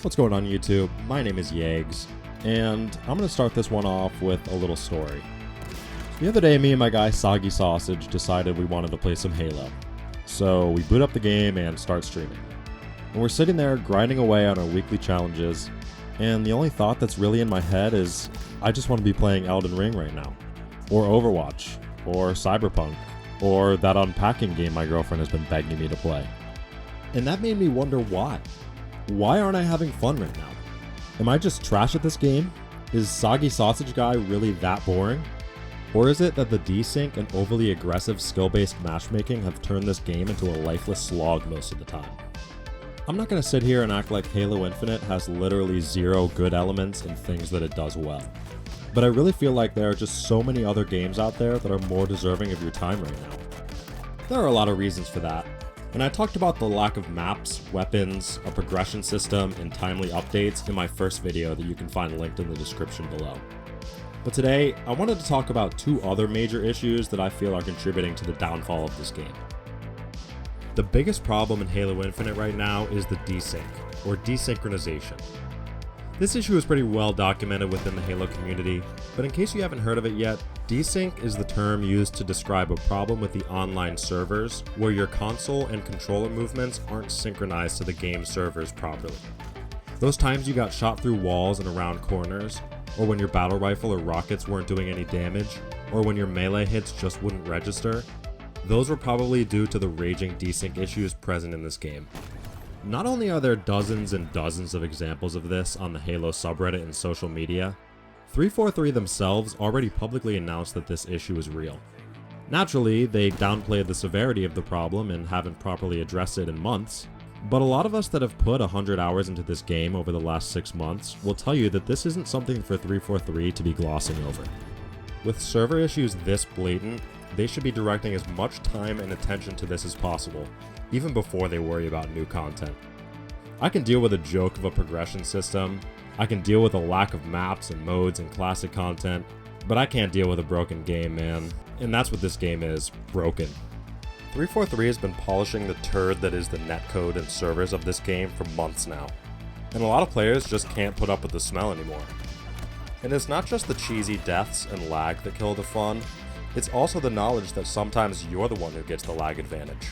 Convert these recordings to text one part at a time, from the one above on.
What's going on YouTube? My name is Yags, and I'm going to start this one off with a little story. The other day, me and my guy Soggy Sausage decided we wanted to play some Halo. So we boot up the game and start streaming. And we're sitting there grinding away on our weekly challenges, and the only thought that's really in my head is, I just want to be playing Elden Ring right now. Or Overwatch, or Cyberpunk, or that unpacking game my girlfriend has been begging me to play. And that made me wonder why. Why aren't I having fun right now? Am I just trash at this game? Is Soggy Sausage Guy really that boring? Or is it that the desync and overly aggressive skill-based matchmaking have turned this game into a lifeless slog most of the time? I'm not going to sit here and act like Halo Infinite has literally zero good elements and things that it does well. But I really feel like there are just so many other games out there that are more deserving of your time right now. There are a lot of reasons for that. And I talked about the lack of maps, weapons, a progression system, and timely updates in my first video that you can find linked in the description below. But today, I wanted to talk about two other major issues that I feel are contributing to the downfall of this game. The biggest problem in Halo Infinite right now is the desync, or desynchronization. This issue is pretty well documented within the Halo community, but in case you haven't heard of it yet, desync is the term used to describe a problem with the online servers where your console and controller movements aren't synchronized to the game servers properly. Those times you got shot through walls and around corners, or when your battle rifle or rockets weren't doing any damage, or when your melee hits just wouldn't register, those were probably due to the raging desync issues present in this game. Not only are there dozens and dozens of examples of this on the Halo subreddit and social media, 343 themselves already publicly announced that this issue is real. Naturally, they downplayed the severity of the problem and haven't properly addressed it in months, but a lot of us that have put 100 hours into this game over the last 6 months will tell you that this isn't something for 343 to be glossing over. With server issues this blatant, they should be directing as much time and attention to this as possible, even before they worry about new content. I can deal with a joke of a progression system, I can deal with a lack of maps and modes and classic content, but I can't deal with a broken game, man. And that's what this game is, broken. 343 has been polishing the turd that is the netcode and servers of this game for months now, and a lot of players just can't put up with the smell anymore. And it's not just the cheesy deaths and lag that kill the fun, it's also the knowledge that sometimes you're the one who gets the lag advantage.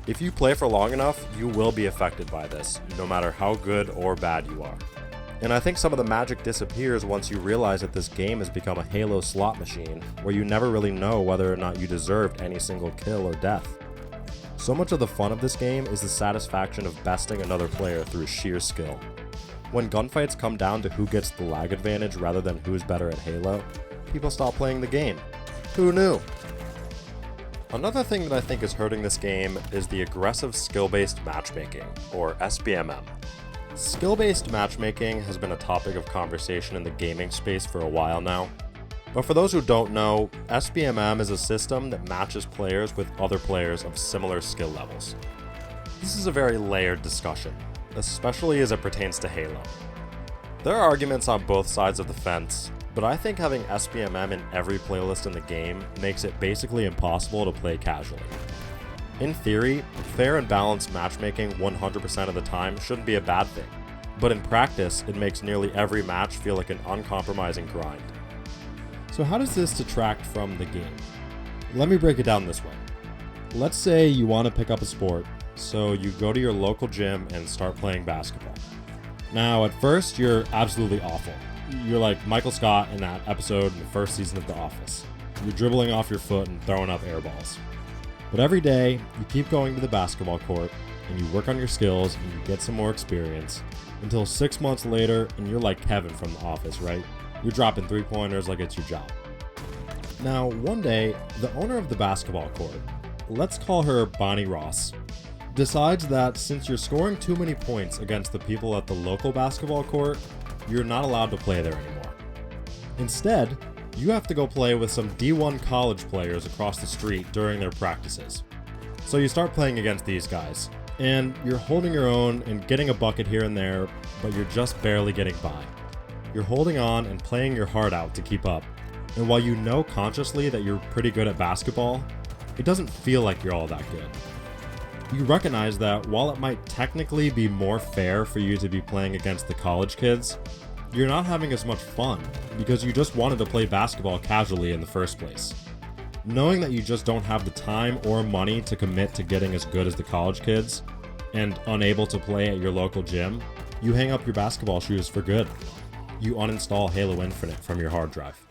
If you play for long enough, you will be affected by this, no matter how good or bad you are. And I think some of the magic disappears once you realize that this game has become a Halo slot machine, where you never really know whether or not you deserved any single kill or death. So much of the fun of this game is the satisfaction of besting another player through sheer skill. When gunfights come down to who gets the lag advantage rather than who's better at Halo, people stop playing the game. Who knew? Another thing that I think is hurting this game is the aggressive skill-based matchmaking, or SBMM. Skill-based matchmaking has been a topic of conversation in the gaming space for a while now. But for those who don't know, SBMM is a system that matches players with other players of similar skill levels. This is a very layered discussion, especially as it pertains to Halo. There are arguments on both sides of the fence, but I think having SBMM in every playlist in the game makes it basically impossible to play casually. In theory, fair and balanced matchmaking 100% of the time shouldn't be a bad thing, but in practice, it makes nearly every match feel like an uncompromising grind. So how does this detract from the game? Let me break it down this way. Let's say you want to pick up a sport, so you go to your local gym and start playing basketball. Now, at first, you're absolutely awful. You're like Michael Scott in that episode in the first season of The Office. You're dribbling off your foot and throwing up air balls. But every day, you keep going to the basketball court, and you work on your skills, and you get some more experience, until 6 months later, and you're like Kevin from The Office, right? You're dropping three-pointers like it's your job. Now, one day, the owner of the basketball court, let's call her Bonnie Ross, decides that since you're scoring too many points against the people at the local basketball court, you're not allowed to play there anymore. Instead, you have to go play with some D1 college players across the street during their practices. So you start playing against these guys, and you're holding your own and getting a bucket here and there, but you're just barely getting by. You're holding on and playing your heart out to keep up, and while you know consciously that you're pretty good at basketball, it doesn't feel like you're all that good. You recognize that while it might technically be more fair for you to be playing against the college kids, you're not having as much fun because you just wanted to play basketball casually in the first place. Knowing that you just don't have the time or money to commit to getting as good as the college kids, and unable to play at your local gym, you hang up your basketball shoes for good. You uninstall Halo Infinite from your hard drive.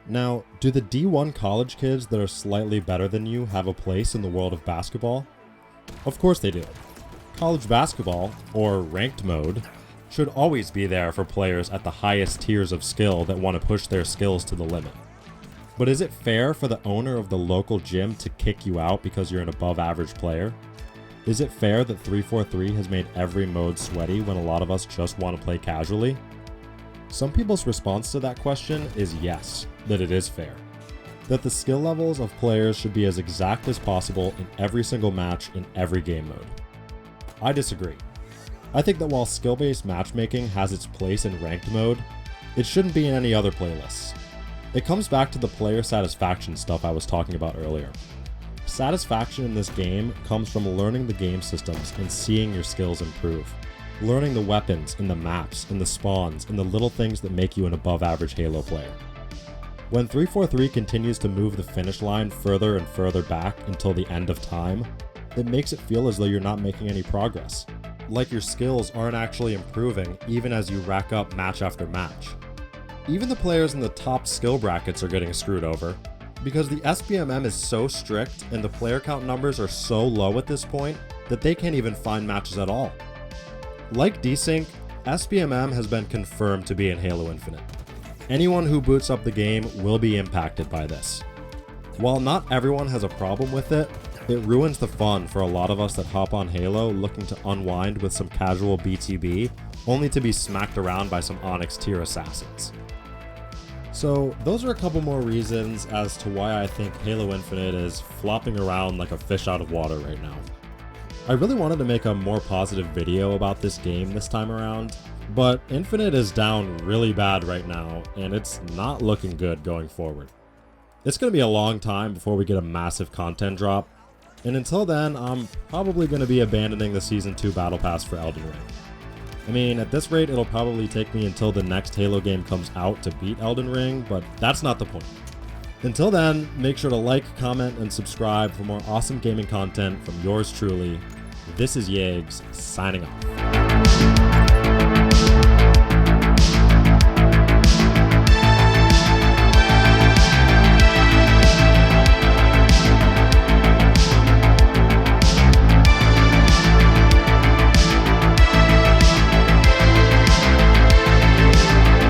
Now, do the D1 college kids that are slightly better than you have a place in the world of basketball? Of course they do. College basketball, or ranked mode, should always be there for players at the highest tiers of skill that want to push their skills to the limit. But is it fair for the owner of the local gym to kick you out because you're an above average player? Is it fair that 343 has made every mode sweaty when a lot of us just want to play casually? Some people's response to that question is yes, that it is fair. That the skill levels of players should be as exact as possible in every single match in every game mode. I disagree. I think that while skill-based matchmaking has its place in ranked mode, it shouldn't be in any other playlists. It comes back to the player satisfaction stuff I was talking about earlier. Satisfaction in this game comes from learning the game systems and seeing your skills improve. Learning the weapons and the maps and the spawns and the little things that make you an above average Halo player. When 343 continues to move the finish line further and further back until the end of time, it makes it feel as though you're not making any progress. Like your skills aren't actually improving even as you rack up match after match. Even the players in the top skill brackets are getting screwed over, because the SBMM is so strict and the player count numbers are so low at this point that they can't even find matches at all. Like Desync, SBMM has been confirmed to be in Halo Infinite. Anyone who boots up the game will be impacted by this. While not everyone has a problem with it, it ruins the fun for a lot of us that hop on Halo looking to unwind with some casual BTB, only to be smacked around by some Onyx tier assassins. So those are a couple more reasons as to why I think Halo Infinite is flopping around like a fish out of water right now. I really wanted to make a more positive video about this game this time around, but Infinite is down really bad right now, and it's not looking good going forward. It's going to be a long time before we get a massive content drop, and until then, I'm probably going to be abandoning the Season 2 Battle Pass for Elden Ring. I mean, at this rate, it'll probably take me until the next Halo game comes out to beat Elden Ring, but that's not the point. Until then, make sure to like, comment, and subscribe for more awesome gaming content from yours truly. This is Yags, signing off.